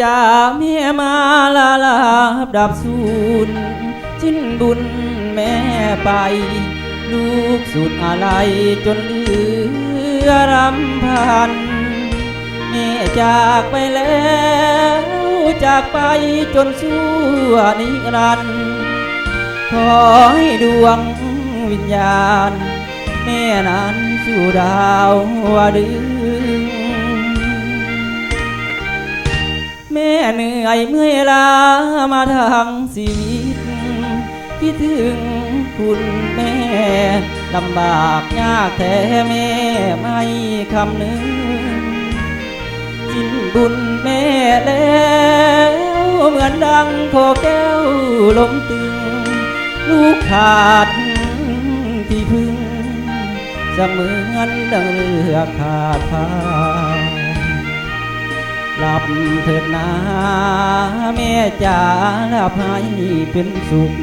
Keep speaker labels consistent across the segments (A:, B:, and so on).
A: จ่าแม่มาลาลาบดับสูญชิ้นบุญแม่ไปลูกสุดอะไรจนเหลือรำพันแม่จากไปแล้วจากไปจนชั่วนิรันดร์ขอให้ดวงวิญญาณแม่นั้นสู่ดาวดึงแม่เหนื่อยเมื่อยล้ามาทางชีวิตคิดถึงคุณแม่ลำบากยากแท้แม่ไม่คำนึงสิ้นบุญแม่แล้วเหมือนดังคอแก้วลมตึงลูกขาดที่พึ่งจะเหมือนดังเรือขาดพายหลับเถิดนาแม่จ๋าหลับให้เป็นสุข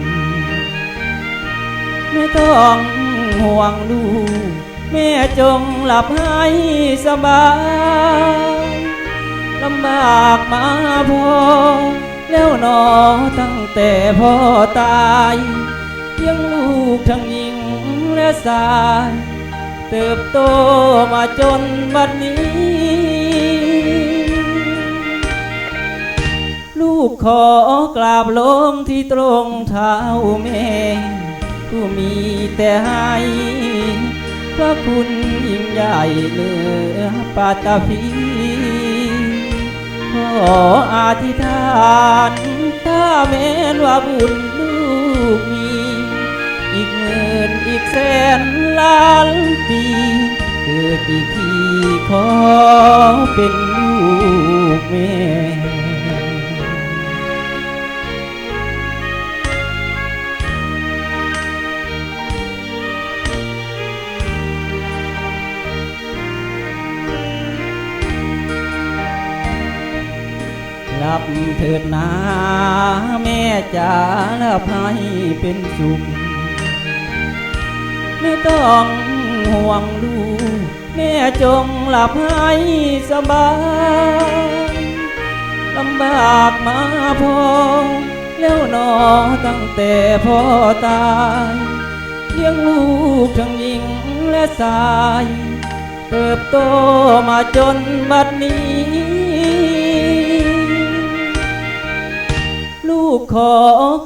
A: ไม่ต้องห่วงลูกแม่จงหลับให้สบายลำบากมาพอแล้วหนอตั้งแต่พ่อตายเลี้ยงลูกทั้งหญิงและชายเติบโตมาจนบัดนี้ลูกขอกราบลงที่ตรงเท้าแม่ผู้มีแต่ให้พระคุณยิ่งใหญ่เหนือปาตพีขออธิษฐานถ้าแม้นว่าบุญลูกมีอีกหมื่นอีกแสนล้านปีเกิดอีกทีขอเป็นลูกแม่หลับเถิดนาแม่จ๋าหลับให้เป็นสุขไม่ต้องห่วงลูกแม่จงหลับให้สบายลำบากมาพอแล้วหนอตั้งแต่พ่อตายเลี้ยงลูกทั้งหญิงและชายเติบโตมาจนบัดนี้ลูกขอ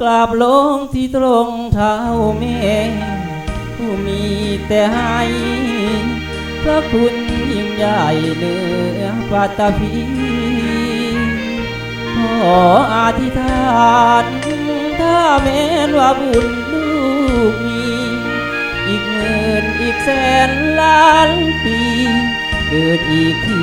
A: กราบลงที่ตรงเท้าแม่ผู้มีแต่ให้พระคุณยิ่งใหญ่เหนือปาตพีขออธิษฐานถ้าแม้นว่าบุญลูกมีอีกหมื่นอีกแสนล้านปีเกิดอีกที